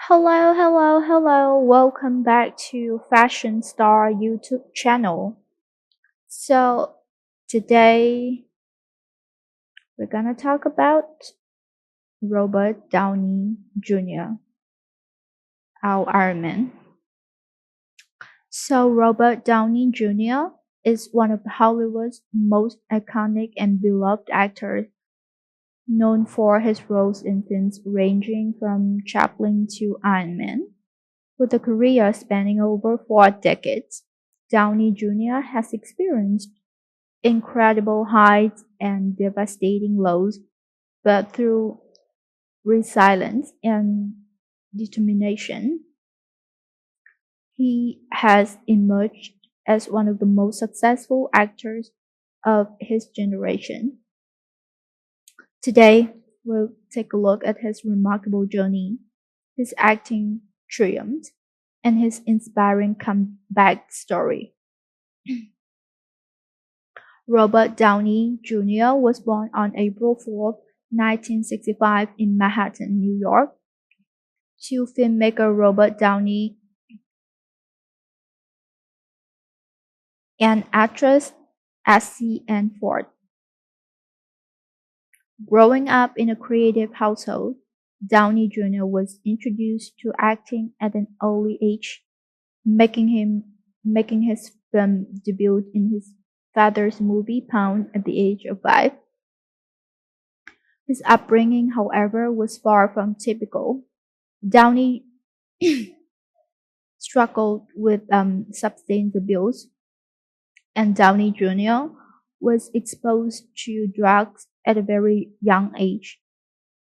Hello, hello, hello. Welcome back to Fashion Star YouTube channel. So, today we're gonna talk about Robert Downey Jr., our Iron Man. So, Robert Downey Jr. is one of Hollywood's most iconic and beloved actors, known for his roles in films ranging from Chaplin to Iron Man. With a career spanning over 4 decades, Downey Jr. has experienced incredible heights and devastating lows, but through resilience and determination, he has emerged as one of the most successful actors of his generation. Today, we'll take a look at his remarkable journey, his acting triumphs, and his inspiring comeback story. Robert Downey Jr. was born on April 4, 1965 in Manhattan, New York, to filmmaker Robert Downey and actress Essie Ann Ford. Growing up in a creative household, Downey Jr. was introduced to acting at an early age, making his film debut in his father's movie Pound at the age of 5. His upbringing, however, was far from typical. Downey struggled with substance abuse, and Downey Jr. was exposed to drugs at a very young age,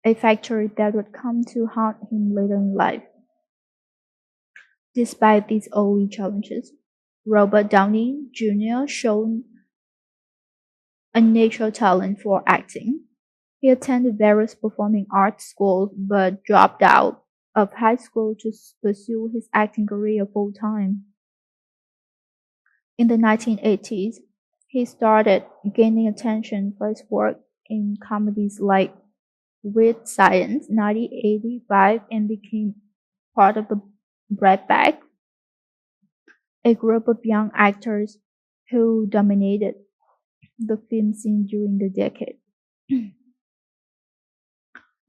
a factor that would come to haunt him later in life. Despite these early challenges, Robert Downey Jr. showed a natural talent for acting. He attended various performing arts schools but dropped out of high school to pursue his acting career full time. In the 1980s, he started gaining attention for his work in comedies like Weird Science 1985 and became part of the Brat Pack, a group of young actors who dominated the film scene during the decade.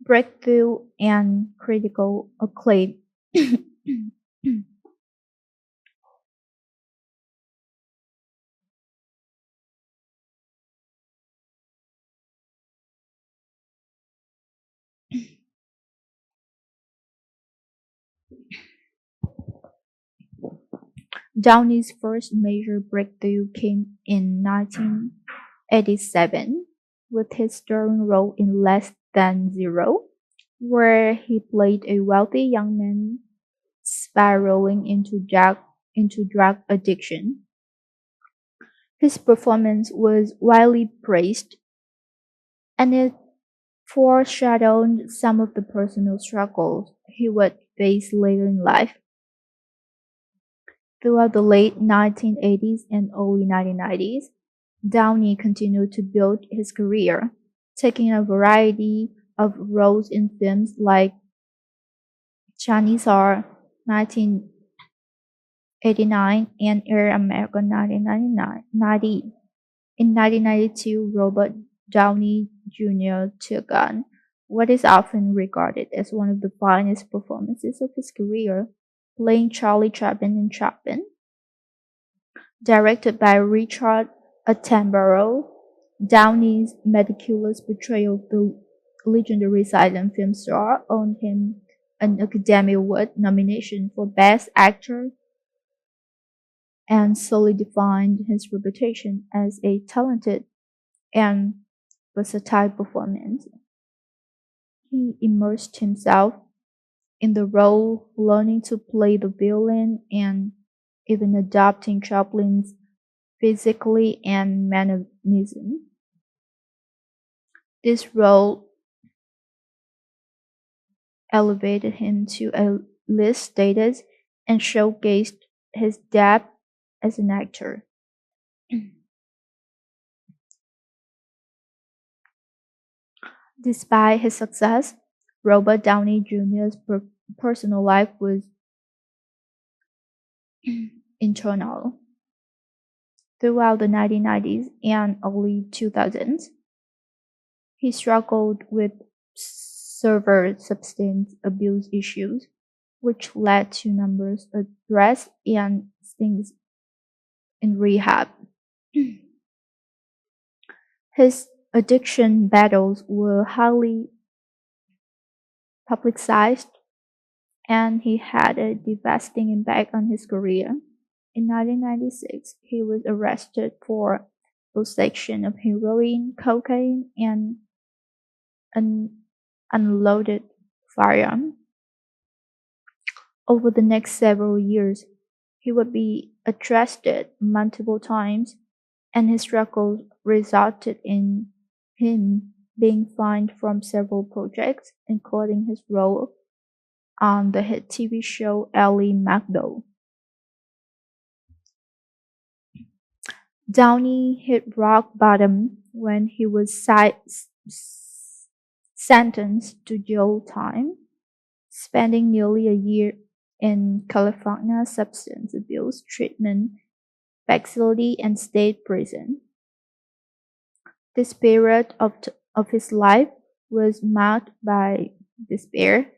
Breakthrough and critical acclaim. Downey's first major breakthrough came in 1987 with his starring role in Less Than Zero, where he played a wealthy young man spiraling into drug addiction. His performance was widely praised, and it foreshadowed some of the personal struggles he would face later in life. Throughout the late 1980s and early 1990s, Downey continued to build his career, taking a variety of roles in films like Chinese R 1989 and Air America 1990. In 1992, Robert Downey Jr. took on what is often regarded as one of the finest performances of his career, playing Charlie Chaplin in Chaplin. Directed by Richard Attenborough, Downey's meticulous portrayal of the legendary silent film star earned him an Academy Award nomination for Best Actor and solidified his reputation as a talented and versatile performer. He immersed himself in the role, learning to play the villain and even adopting Chaplin's physically and mannerism. This role elevated him to a list status and showcased his depth as an actor. Despite his success, Robert Downey Jr.'s personal life was internal. Throughout the 1990s and early 2000s, he struggled with severe substance abuse issues, which led to numerous arrests and stints in rehab. His addiction battles were highly publicized, and he had a devastating impact on his career. In 1996, he was arrested for possession of heroin, cocaine, and an unloaded firearm. Over the next several years, he would be arrested multiple times, and his struggles resulted in him being fined from several projects, including his role on the hit TV show Ally McBeal. Downey hit rock bottom when he was sentenced to jail time, spending nearly a year in California substance abuse treatment facility and state prison. This period of his life was marked by despair,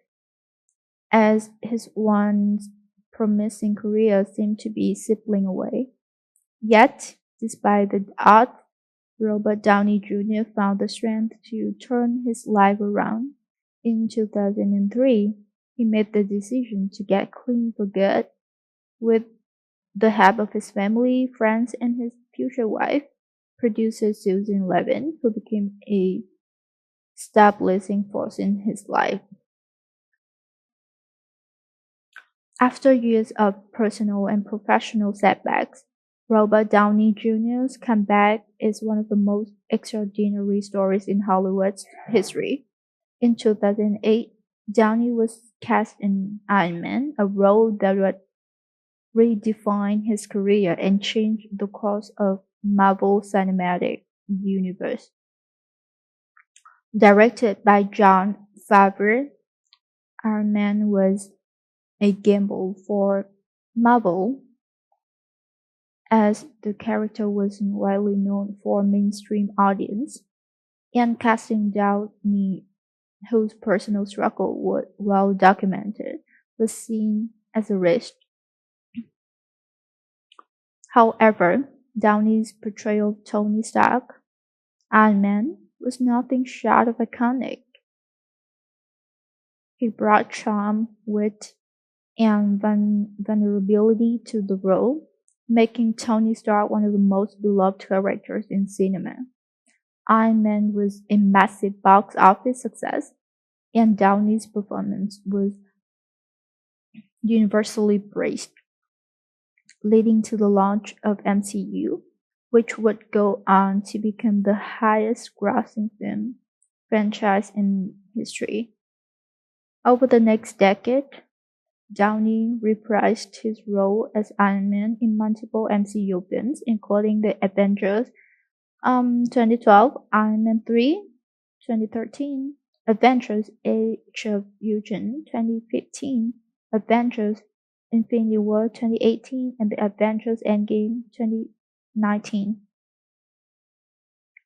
as his once promising career seemed to be slipping away. Yet, despite the odds, Robert Downey Jr. found the strength to turn his life around. In 2003, he made the decision to get clean for good with the help of his family, friends, and his future wife, producer Susan Levin, who became a stabilizing force in his life. After years of personal and professional setbacks, Robert Downey Jr.'s comeback is one of the most extraordinary stories in Hollywood's history. In 2008, Downey was cast in Iron Man, a role that would redefine his career and change the course of Marvel Cinematic Universe. Directed by Jon Favreau, Iron Man was a gamble for Marvel, as the character wasn't widely known for a mainstream audience, and casting Downey, whose personal struggle was well documented, was seen as a risk. However, Downey's portrayal of Tony Stark, Iron Man, was nothing short of iconic. He brought charm, wit, and vulnerability to the role, making Tony Stark one of the most beloved characters in cinema. Iron Man was a massive box office success, and Downey's performance was universally praised, leading to the launch of MCU, which would go on to become the highest grossing film franchise in history. Over the next decade, Downey reprised his role as Iron Man in multiple MCU films, including The Avengers 2012, Iron Man 3 2013, Avengers Age of Ultron 2015, Avengers Infinity War 2018, and The Avengers Endgame 2019.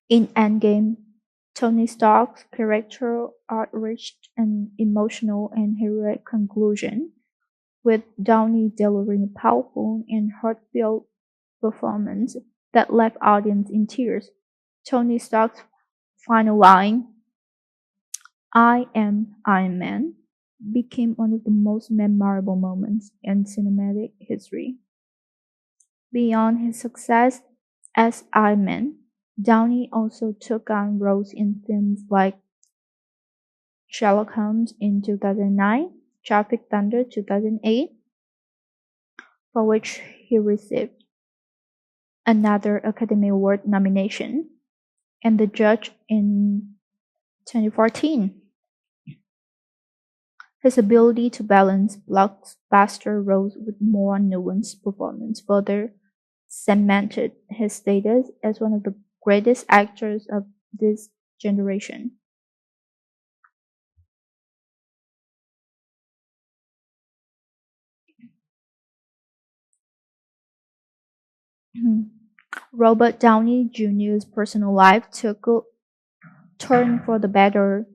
In Endgame, Tony Stark's character arc reached an emotional and heroic conclusion, with Downey delivering a powerful and heartfelt performance that left audience in tears. Tony Stark's final line, "I am Iron Man," became one of the most memorable moments in cinematic history. Beyond his success as Iron Man, Downey also took on roles in films like Sherlock Holmes in 2009, Tropic Thunder 2008, for which he received another Academy Award nomination, and The Judge in 2014. His ability to balance blockbuster roles with more nuanced performance further cemented his status as one of the greatest actors of this generation. Robert Downey Jr.'s personal life took a turn for the better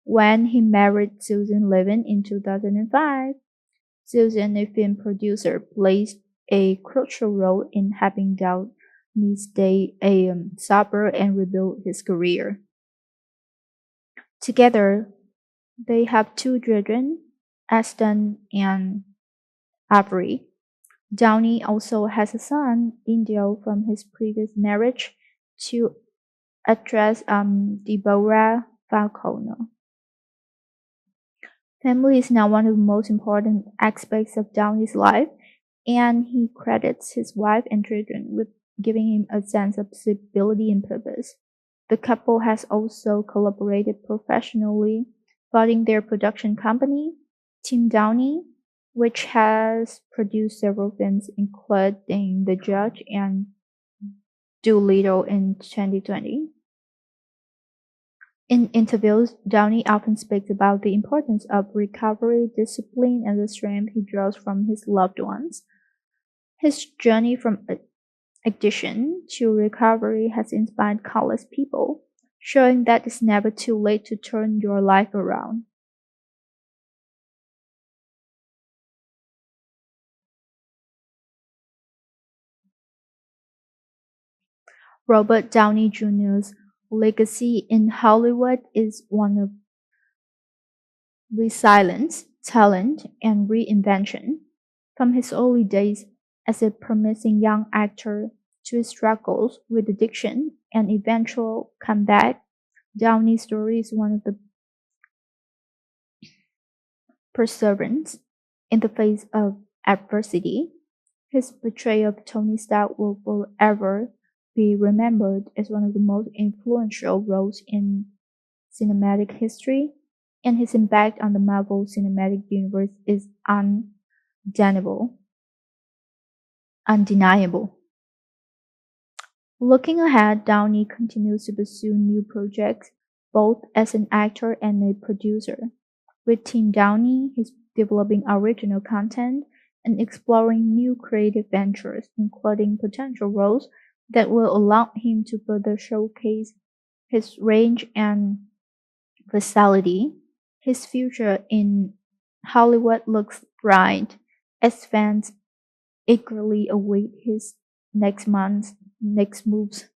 when he married Susan Levin in 2005. Susan, a film producer, played a crucial role in helping Downey stay sober and rebuild his career. Together, they have two children, Aston and Avery. Downey also has a son, Indio, from his previous marriage to actress Deborah Falconer. Family is now one of the most important aspects of Downey's life, and he credits his wife and children with giving him a sense of stability and purpose. The couple has also collaborated professionally, starting their production company, Team Downey, which has produced several films including The Judge and Doolittle in 2020. In interviews, Downey often speaks about the importance of recovery, discipline, and the strength he draws from his loved ones. His journey from addiction to recovery has inspired countless people, showing that it's never too late to turn your life around. Robert Downey Jr.'s legacy in Hollywood is one of resilience, talent, and reinvention. From his early days as a promising young actor to his struggles with addiction and eventual comeback, Downey's story is one of the perseverance in the face of adversity. His portrayal of Tony Stark will forever be remembered as one of the most influential roles in cinematic history, and his impact on the Marvel Cinematic Universe is undeniable. undeniable. Looking ahead, Downey continues to pursue new projects, both as an actor and a producer. With Team Downey, he's developing original content and exploring new creative ventures, including potential roles that will allow him to further showcase his range and versatility. His future in Hollywood looks bright as fans eagerly await his next month's next moves.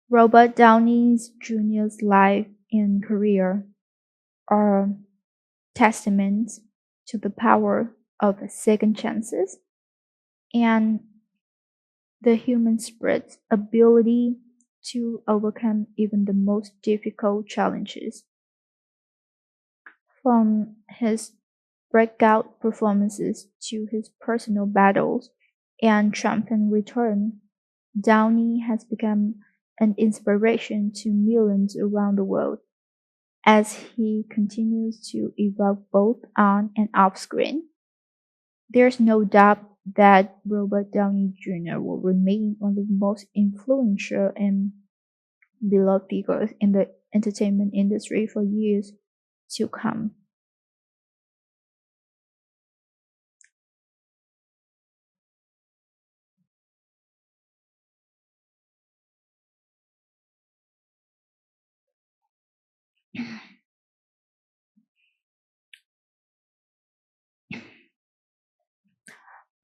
Robert Downey Jr.'s life and career are testaments to the power of second chances and the human spirit's ability to overcome even the most difficult challenges. From his breakout performances to his personal battles and triumphant return, Downey has become an inspiration to millions around the world as he continues to evolve both on and off screen. There's no doubt that Robert Downey Jr. will remain one of the most influential and beloved figures in the entertainment industry for years to come.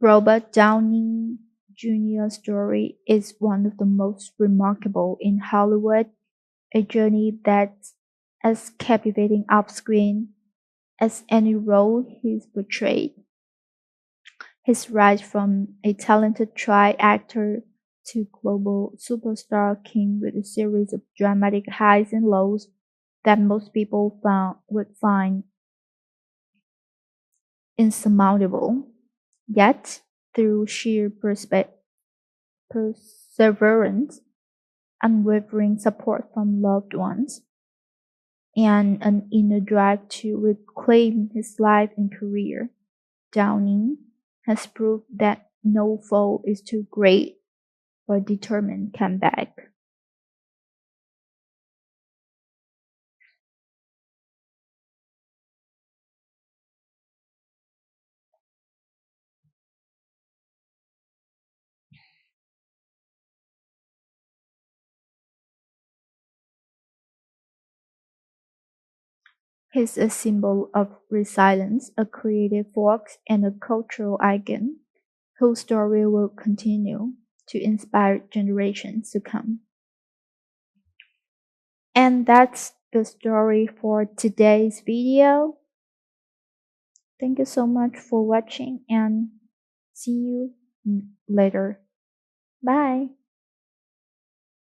Robert Downey Jr.'s story is one of the most remarkable in Hollywood, a journey that's as captivating off screen as any role he's portrayed. His rise from a talented child actor to global superstar came with a series of dramatic highs and lows that most people would find insurmountable. Yet, through sheer perseverance, unwavering support from loved ones, and an inner drive to reclaim his life and career, Downey has proved that no foe is too great for a determined comeback. He's a symbol of resilience, a creative force, and a cultural icon whose story will continue to inspire generations to come. And that's the story for today's video. Thank you so much for watching and see you later. Bye.